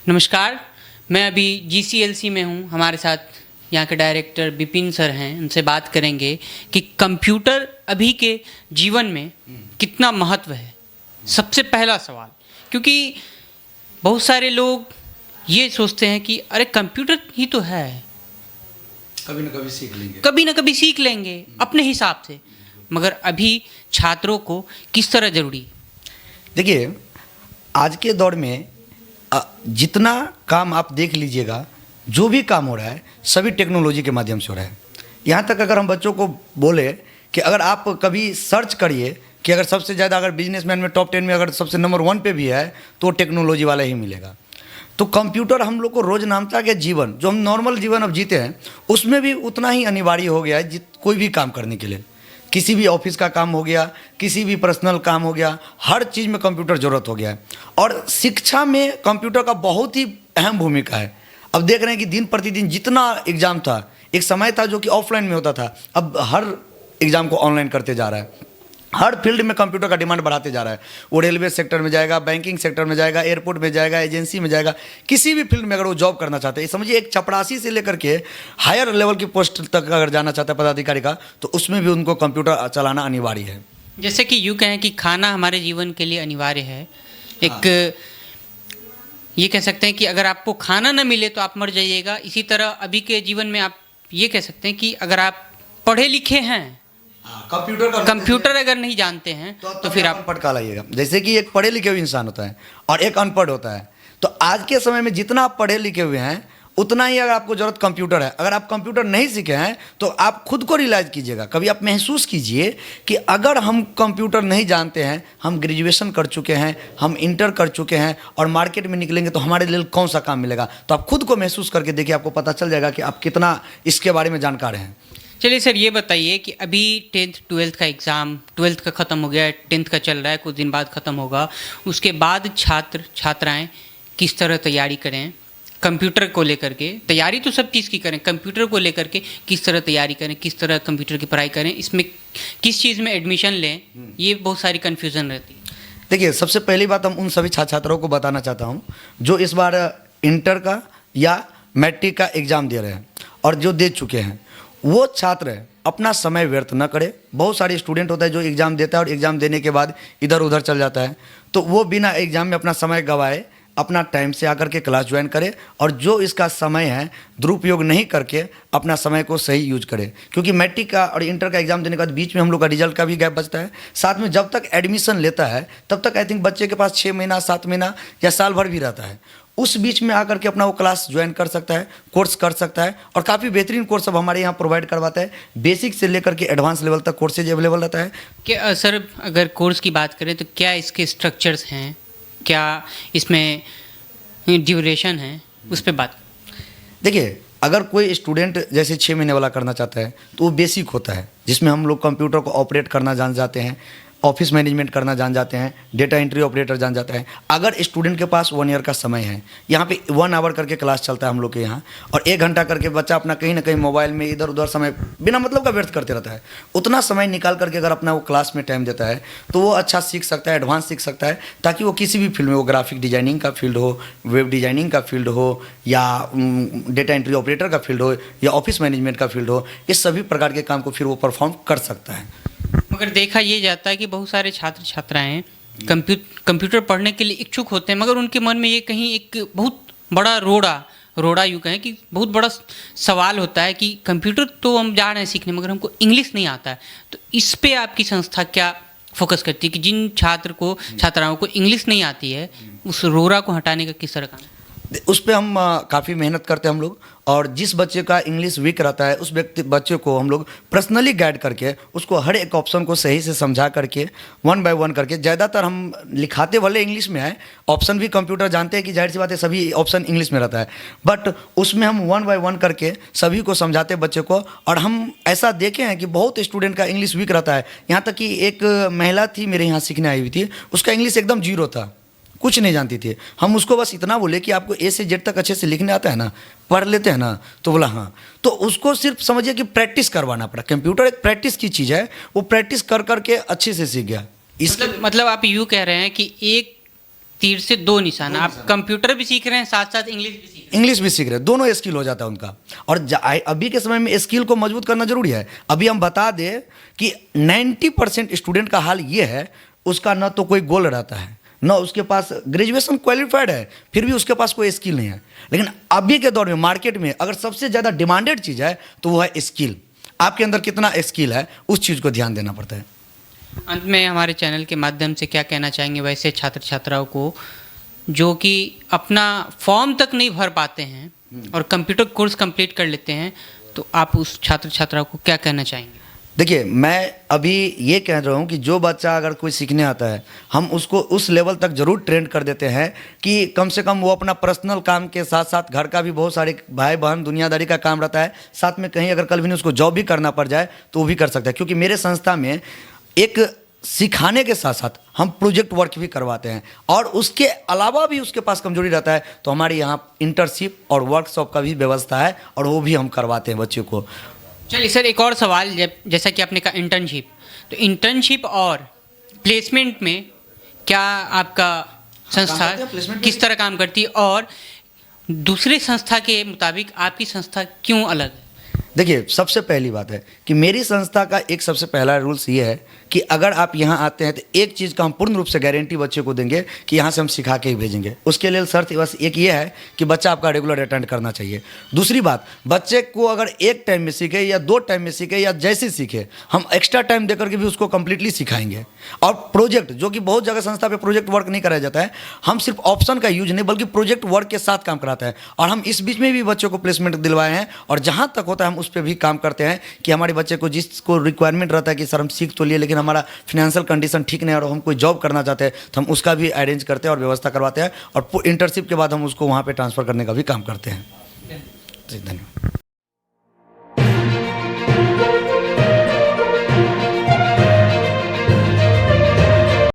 नमस्कार, मैं अभी जीसीएलसी में हूँ। हमारे साथ यहाँ के डायरेक्टर विपिन सर हैं। उनसे बात करेंगे कि कंप्यूटर अभी के जीवन में कितना महत्व है। सबसे पहला सवाल, क्योंकि बहुत सारे लोग ये सोचते हैं कि अरे कंप्यूटर ही तो है, कभी ना कभी सीख लेंगे, कभी ना कभी सीख लेंगे अपने हिसाब से। मगर अभी छात्रों को किस तरह ज़रूरी? देखिए, आज के दौर में जितना काम आप देख लीजिएगा, जो भी काम हो रहा है सभी टेक्नोलॉजी के माध्यम से हो रहा है। यहाँ तक अगर हम बच्चों को बोले कि अगर आप कभी सर्च करिए कि अगर सबसे ज़्यादा अगर बिजनेसमैन में टॉप 10 में अगर सबसे नंबर 1 पे भी है तो टेक्नोलॉजी वाला ही मिलेगा। तो कंप्यूटर हम लोग को रोजनामता के जीवन, जो हम नॉर्मल जीवन अब जीते हैं, उसमें भी उतना ही अनिवार्य हो गया है कोई भी काम करने के लिए। किसी भी ऑफिस का काम हो गया, किसी भी पर्सनल काम हो गया, हर चीज़ में कंप्यूटर ज़रूरत हो गया है। और शिक्षा में कंप्यूटर का बहुत ही अहम भूमिका है। अब देख रहे हैं कि दिन प्रतिदिन जितना एग्ज़ाम था, एक समय था जो कि ऑफलाइन में होता था, अब हर एग्ज़ाम को ऑनलाइन करते जा रहा है। हर फील्ड में कंप्यूटर का डिमांड बढ़ाते जा रहा है। वो रेलवे सेक्टर में जाएगा, बैंकिंग सेक्टर में जाएगा, एयरपोर्ट में जाएगा, एजेंसी में जाएगा, किसी भी फील्ड में अगर वो जॉब करना चाहते हैं, समझिए एक चपरासी से लेकर के हायर लेवल की पोस्ट तक अगर जाना चाहता है पदाधिकारी का, तो उसमें भी उनको कंप्यूटर चलाना अनिवार्य है। जैसे कि यूँ कहें कि खाना हमारे जीवन के लिए अनिवार्य है। एक ये कह सकते हैं कि अगर आपको खाना न मिले तो आप मर जाइएगा। इसी तरह अभी के जीवन में आप ये कह सकते हैं कि अगर आप पढ़े लिखे हैं, कंप्यूटर अगर नहीं जानते हैं तो फिर आप अनपढ़ कहलाइएगा। जैसे कि एक पढ़े लिखे हुए इंसान होता है और एक अनपढ़ होता है। तो आज के समय में जितना आप पढ़े लिखे हुए हैं उतना ही अगर आपको ज़रूरत कंप्यूटर है। अगर आप कंप्यूटर नहीं सीखे हैं तो आप खुद को रियलाइज़ कीजिएगा, कभी आप महसूस कीजिए कि अगर हम कंप्यूटर नहीं जानते हैं, हम ग्रेजुएशन कर चुके हैं, हम इंटर कर चुके हैं और मार्केट में निकलेंगे तो हमारे लिए कौन सा काम मिलेगा। तो आप खुद को महसूस करके देखिए, आपको पता चल जाएगा कि आप कितना इसके बारे में जानकार हैं। चलिए सर, ये बताइए कि अभी 10th 12th का एग्ज़ाम, 12th का ख़त्म हो गया, 10th का चल रहा है, कुछ दिन बाद ख़त्म होगा। उसके बाद छात्र छात्राएं किस तरह तैयारी करें कंप्यूटर को लेकर के? तैयारी तो सब चीज़ की करें, कंप्यूटर को लेकर के किस तरह तैयारी करें, किस तरह कंप्यूटर की पढ़ाई करें, इसमें किस चीज़ में एडमिशन लें, ये बहुत सारी कन्फ्यूज़न रहती है। देखिए, सबसे पहली बात हम उन सभी छात्र छात्राओं को बताना चाहता हूँ जो इस बार इंटर का या मैट्रिक का एग्ज़ाम दे रहे हैं और जो दे चुके हैं, वो छात्र अपना समय व्यर्थ न करे। बहुत सारे स्टूडेंट होता है जो एग्ज़ाम देता है और एग्ज़ाम देने के बाद इधर उधर चल जाता है, तो वो बिना एग्ज़ाम में अपना समय गंवाए अपना टाइम से आकर के क्लास ज्वाइन करे और जो इसका समय है दुरुपयोग नहीं करके अपना समय को सही यूज करे। क्योंकि मैट्रिक का और इंटर का एग्ज़ाम देने के बाद बीच में हम लोग का रिजल्ट का भी गैप बचता है। साथ में जब तक एडमिशन लेता है तब तक आई थिंक बच्चे के पास 6 महीना 7 महीना या साल भर भी रहता है। उस बीच में आकर के अपना वो क्लास ज्वाइन कर सकता है, कोर्स कर सकता है और काफ़ी बेहतरीन कोर्स अब हमारे यहाँ प्रोवाइड करवाता है। बेसिक से लेकर के एडवांस लेवल तक कोर्सेज अवेलेबल रहता है। क्या सर, अगर कोर्स की बात करें तो क्या इसके स्ट्रक्चर्स हैं, क्या इसमें ड्यूरेशन है, उस पर बात? देखिए, अगर कोई स्टूडेंट जैसे 6 महीने वाला करना चाहता है तो वो बेसिक होता है, जिसमें हम लोग कंप्यूटर को ऑपरेट करना जान जाते हैं, ऑफिस मैनेजमेंट करना जान जाते हैं, डेटा एंट्री ऑपरेटर जान जाता है। अगर स्टूडेंट के पास 1 ईयर का समय है, यहाँ पे 1 आवर करके क्लास चलता है हम लोग के यहाँ, और 1 घंटा करके बच्चा अपना कहीं ना कहीं मोबाइल में इधर उधर समय बिना मतलब का व्यर्थ करते रहता है। उतना समय निकाल करके अगर अपना वो क्लास में टाइम देता है तो वो अच्छा सीख सकता है, एडवांस सीख सकता है, ताकि वो किसी भी फील्ड में, वो ग्राफिक डिजाइनिंग का फील्ड हो, वेब डिजाइनिंग का फील्ड हो, या डेटा एंट्री ऑपरेटर का फील्ड हो, या ऑफिस मैनेजमेंट का फील्ड हो, इस सभी प्रकार के काम को फिर वो परफॉर्म कर सकता है। मगर देखा ये जाता है कि बहुत सारे छात्र छात्राएं कंप्यूटर पढ़ने के लिए इच्छुक होते हैं, मगर उनके मन में ये कहीं एक बहुत बड़ा रोड़ा यूँ कहें कि बहुत बड़ा सवाल होता है कि कंप्यूटर तो हम जा रहे हैं सीखने, मगर हमको इंग्लिश नहीं आता है। तो इस पे आपकी संस्था क्या फोकस करती है कि जिन छात्राओं को इंग्लिश नहीं आती है, उस रोड़ा को हटाने का किस तरह काम? उस पर हम काफ़ी मेहनत करते हैं हम लोग, और जिस बच्चे का इंग्लिश वीक रहता है उस बच्चे को हम लोग पर्सनली गाइड करके उसको हर एक ऑप्शन को सही से समझा करके 1 बाय 1 करके, ज़्यादातर हम लिखाते वाले इंग्लिश में है, ऑप्शन भी कंप्यूटर जानते हैं कि जाहिर सी बात है सभी ऑप्शन इंग्लिश में रहता है, बट उसमें हम 1 बाय 1 करके सभी को समझाते बच्चे को। और हम ऐसा देखे हैं कि बहुत स्टूडेंट का इंग्लिश वीक रहता है। यहाँ तक कि एक महिला थी मेरे यहाँ सीखने आई हुई थी, उसका इंग्लिश एकदम 0 था, कुछ नहीं जानती थी। हम उसको बस इतना बोले कि आपको ए से जेड तक अच्छे से लिखने आता है ना, पढ़ लेते हैं ना, तो बोला हाँ। तो उसको सिर्फ समझिए कि प्रैक्टिस करवाना पड़ा। कंप्यूटर एक प्रैक्टिस की चीज़ है, वो प्रैक्टिस कर करके अच्छे से सीख गया। मतलब आप यूँ कह रहे हैं कि एक तीर से दो निशाना, आप कंप्यूटर भी सीख रहे हैं, साथ साथ इंग्लिश भी सीख रहे इंग्लिश भी सीख रहे हैं, दोनों स्किल हो जाता है उनका। और अभी के समय में स्किल को मजबूत करना जरूरी है। अभी हम बता दें कि 90% स्टूडेंट का हाल ये है, उसका न तो कोई गोल रहता है, न उसके पास ग्रेजुएशन क्वालिफाइड है, फिर भी उसके पास कोई स्किल नहीं है। लेकिन अभी के दौर में मार्केट में अगर सबसे ज़्यादा डिमांडेड चीज़ है तो वो है स्किल। आपके अंदर कितना स्किल है, उस चीज़ को ध्यान देना पड़ता है। हैं। अंत में हमारे चैनल के माध्यम से क्या कहना चाहेंगे वैसे छात्र छात्राओं को जो कि अपना फॉर्म तक नहीं भर पाते हैं और कंप्यूटर कोर्स कंप्लीट कर लेते हैं, तो आप उस छात्र छात्राओं को क्या कहना चाहेंगे? देखिए, मैं अभी ये कह रहा हूँ कि जो बच्चा अगर कोई सीखने आता है, हम उसको उस लेवल तक ज़रूर ट्रेंड कर देते हैं कि कम से कम वो अपना पर्सनल काम के साथ साथ घर का भी बहुत सारे भाई बहन दुनियादारी का काम रहता है, साथ में कहीं अगर कल भी नहीं उसको जॉब भी करना पड़ जाए तो वो भी कर सकता है। क्योंकि मेरे संस्था में एक सिखाने के साथ साथ हम प्रोजेक्ट वर्क भी करवाते हैं, और उसके अलावा भी उसके पास कमजोरी रहता है तो हमारे यहाँ इंटर्नशिप और वर्कशॉप का भी व्यवस्था है, और वो भी हम करवाते हैं बच्चों को। चलिए सर, एक और सवाल, जैसा कि आपने कहा इंटर्नशिप, तो इंटर्नशिप और प्लेसमेंट में क्या आपका संस्था किस तरह काम करती है, और दूसरे संस्था के मुताबिक आपकी संस्था क्यों अलग है? देखिए, सबसे पहली बात है कि मेरी संस्था का एक सबसे पहला रूल्स ये है कि अगर आप यहाँ आते हैं तो एक चीज़ का हम पूर्ण रूप से गारंटी बच्चे को देंगे कि यहाँ से हम सिखा के ही भेजेंगे। उसके लिए शर्त बस एक ये है कि बच्चा आपका रेगुलर अटेंड करना चाहिए। दूसरी बात, बच्चे को अगर एक टाइम में सीखे या 2 टाइम में सीखे या जैसे सीखे, हम एक्स्ट्रा टाइम देकर के भी उसको कंप्लीटली सिखाएंगे। और प्रोजेक्ट, जो कि बहुत जगह संस्था पे प्रोजेक्ट वर्क नहीं कराया जाता है, हम सिर्फ ऑप्शन का यूज नहीं बल्कि प्रोजेक्ट वर्क के साथ काम कराते हैं। और हम इस बीच में भी बच्चों को प्लेसमेंट दिलवाए हैं, और जहाँ तक होता है हम उस पर भी काम करते हैं कि हमारे बच्चे को जिसको रिक्वायरमेंट रहता है कि सर हम सीख तो लिए लेकिन हमारा फाइनेंशियल कंडीशन ठीक नहीं है और हम कोई जॉब करना चाहते हैं, तो हम उसका भी अरेंज करते हैं और व्यवस्था करवाते हैं, और इंटर्नशिप के बाद हम उसको वहाँ पे ट्रांसफ़र करने का भी काम करते हैं। जी, धन्यवाद।